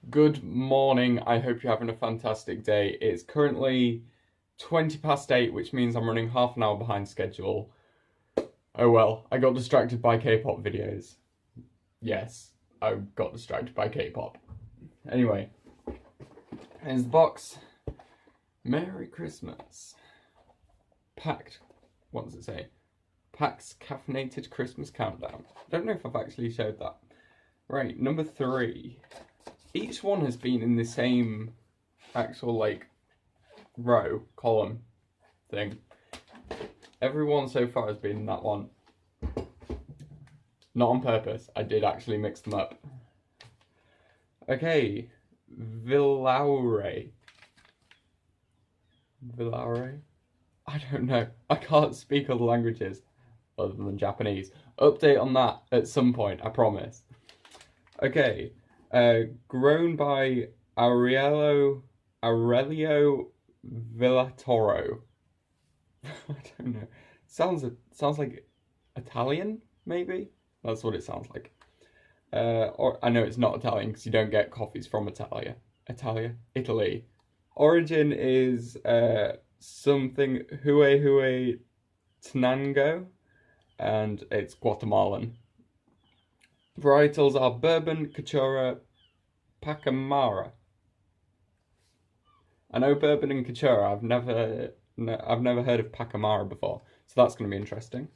Good morning, I hope you're having a fantastic day. It's currently 20 past 8, which means I'm running half an hour behind schedule. Oh well, I got distracted by K-pop videos. Yes, I got distracted by K-pop. Anyway, here's the box. Merry Christmas. Packed, what does it say? Pack's Caffeinated Christmas Countdown. I don't know if I've actually showed that. Right, number 3. Each one has been in the same actual, column thing. Everyone so far has been in that one. Not on purpose, I did actually mix them up. Okay, Villaure. Villaure? I don't know. I can't speak other languages other than Japanese. Update on that at some point, I promise. Okay. Grown by Aurelio Villatoro. I don't know. Sounds like Italian, maybe? That's what it sounds like. Or I know it's not Italian because you don't get coffees from Italy. Origin is something Hue Tenango, and it's Guatemalan. Varietals are Bourbon, Cachorra, Pacamara. I know Bourbon and Cachorra. I've never heard of Pacamara before, so that's going to be interesting.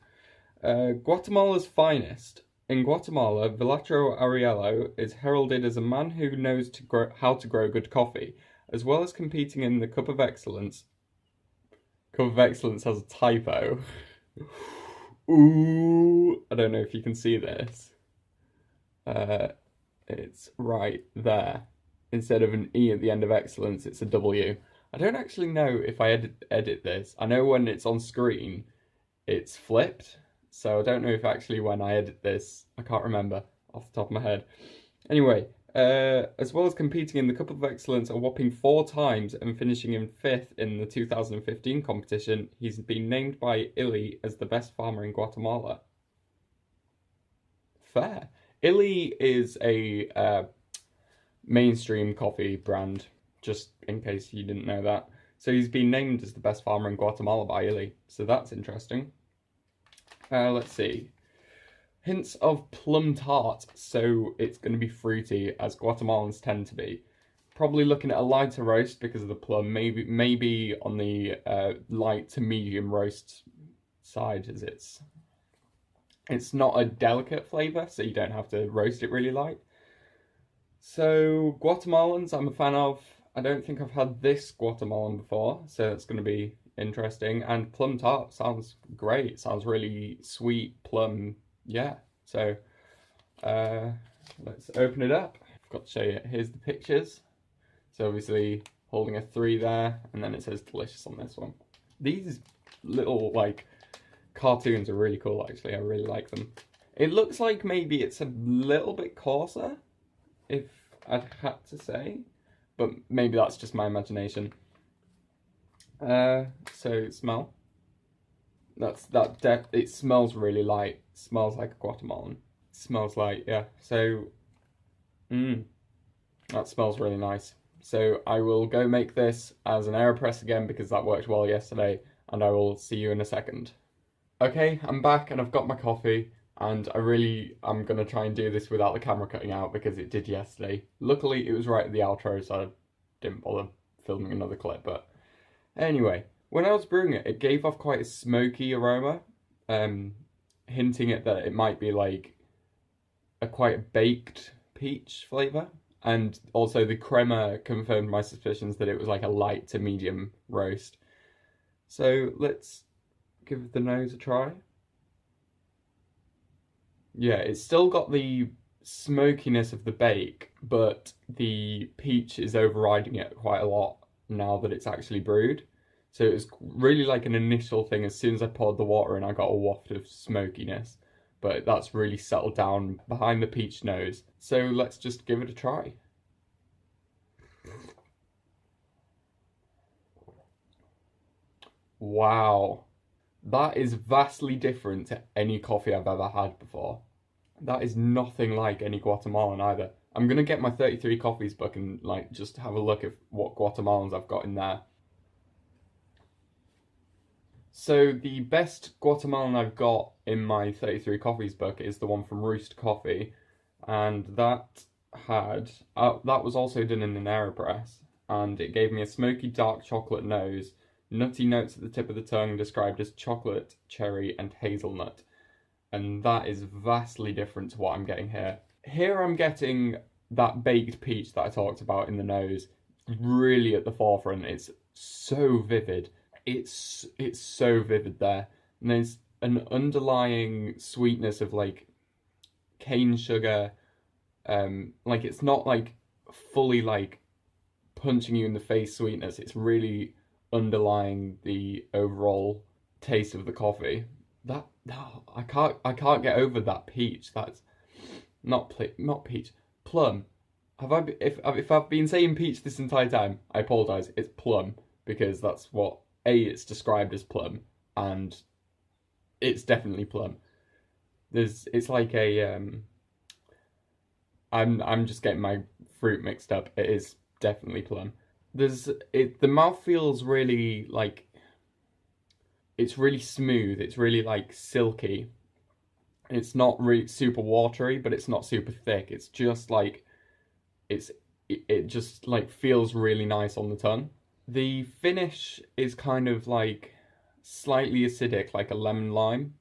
Guatemala's finest. In Guatemala, Villatoro Ariello is heralded as a man who knows how to grow good coffee, as well as competing in the Cup of Excellence. Cup of Excellence has a typo. Ooh, I don't know if you can see this. It's right there. Instead of an E at the end of excellence, it's a W. I don't actually know if I edit this. I know when it's on screen, it's flipped. So I don't know if actually when I edit this, I can't remember off the top of my head. Anyway, as well as competing in the Cup of Excellence a whopping 4 times and finishing in 5th in the 2015 competition, he's been named by Illy as the best farmer in Guatemala. Fair. Illy is a mainstream coffee brand, just in case you didn't know that. So he's been named as the best farmer in Guatemala by Illy, so that's interesting. Let's see. Hints of plum tart, so it's going to be fruity, as Guatemalans tend to be. Probably looking at a lighter roast because of the plum, maybe on the light to medium roast side, as it's not a delicate flavour, so you don't have to roast it really light. So, Guatemalans I'm a fan of. I don't think I've had this Guatemalan before, so it's going to be interesting. And plum tart sounds great. Sounds really sweet, plum, yeah. So, let's open it up. I've got to show you. Here's the pictures. So obviously holding a 3 there, and then it says delicious on this one. These little, cartoons are really cool, actually. I really like them. It looks like maybe it's a little bit coarser, if I'd had to say, but maybe that's just my imagination. So smell. It smells really light. It smells like a Guatemalan. It smells like, yeah. So, that smells really nice. So I will go make this as an AeroPress again because that worked well yesterday, and I will see you in a second. Okay, I'm back and I've got my coffee, and I'm going to try and do this without the camera cutting out because it did yesterday. Luckily, it was right at the outro, so I didn't bother filming another clip, but anyway, when I was brewing it, it gave off quite a smoky aroma, hinting at that it might be like quite a baked peach flavour, and also the crema confirmed my suspicions that it was like a light to medium roast. So let's give the nose a try. Yeah, it's still got the smokiness of the bake, but the peach is overriding it quite a lot now that it's actually brewed. So it was really like an initial thing. As soon as I poured the water in, I got a waft of smokiness, but that's really settled down behind the peach nose. So let's just give it a try. Wow. That is vastly different to any coffee I've ever had before. That is nothing like any Guatemalan either. I'm gonna get my 33 coffees book and like just have a look at what Guatemalans I've got in there. So the best Guatemalan I've got in my 33 coffees book is the one from Roost Coffee, and that that was also done in an AeroPress, and it gave me a smoky dark chocolate nose, nutty notes at the tip of the tongue described as chocolate, cherry, and hazelnut, and that is vastly different to what I'm getting here. Here I'm getting that baked peach that I talked about in the nose really at the forefront. It's so vivid. It's so vivid there. And there's an underlying sweetness of like cane sugar. Like it's not like fully like punching you in the face sweetness. It's really underlying the overall taste of the coffee. That no, I can't get over that peach. That's not peach, plum. If I've been saying peach this entire time, I apologise. It's plum because that's what it's described as plum, and it's definitely plum. It's like a I'm just getting my fruit mixed up. It is definitely plum. The mouth feels really like it's really smooth. It's really like silky. It's not really super watery, but it's not super thick. It's just like it just like feels really nice on the tongue. The finish is kind of like slightly acidic, like a lemon lime,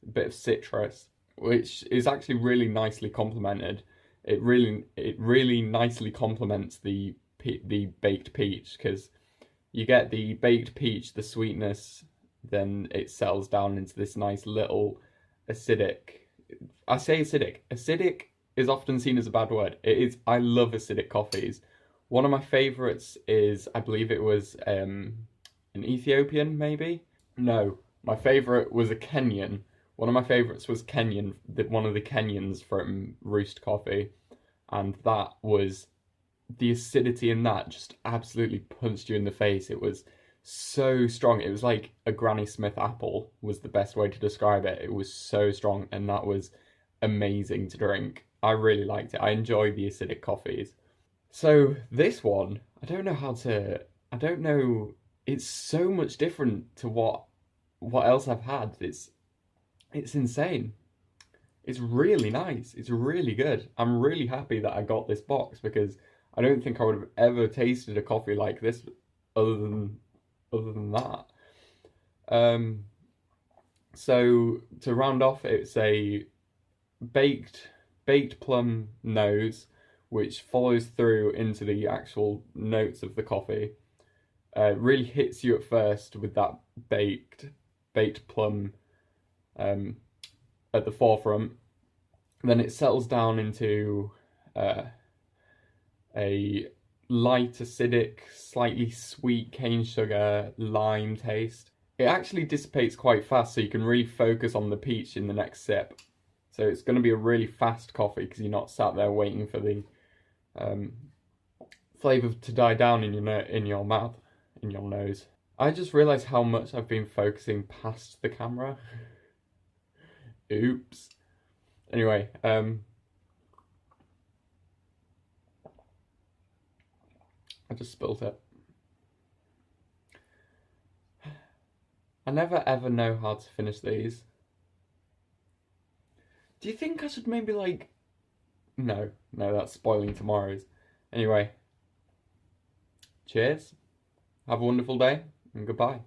a bit of citrus, which is actually really nicely complemented. It really nicely complements the baked peach, because you get the baked peach, the sweetness, then it settles down into this nice little acidic. I say acidic. Acidic is often seen as a bad word. It is. I love acidic coffees. One of my favourites is, I believe it was an Ethiopian, maybe? No, my favourite was a Kenyan. One of my favourites was Kenyan, one of the Kenyans from Roost Coffee. And that was, the acidity in that just absolutely punched you in the face. It was so strong. It was like a Granny Smith apple was the best way to describe it. It was so strong, and that was amazing to drink. I really liked it. I enjoy the acidic coffees. So this one, I don't know, it's so much different to what else I've had. It's insane. It's really nice. It's really good. I'm really happy that I got this box, because I don't think I would have ever tasted a coffee like this other than that. So to round off, it's a baked plum nose, which follows through into the actual notes of the coffee. Really hits you at first with that baked plum at the forefront. Then it settles down into a light acidic, slightly sweet cane sugar lime taste. It actually dissipates quite fast, so you can really focus on the peach in the next sip. So it's going to be a really fast coffee, because you're not sat there waiting for the flavour to die down in your mouth, in your nose. I just realised how much I've been focusing past the camera. Oops. Anyway, I just spilt it. I never ever know how to finish these. Do you think I should maybe like... No, that's spoiling tomorrow's. Anyway, cheers. Have a wonderful day, and goodbye.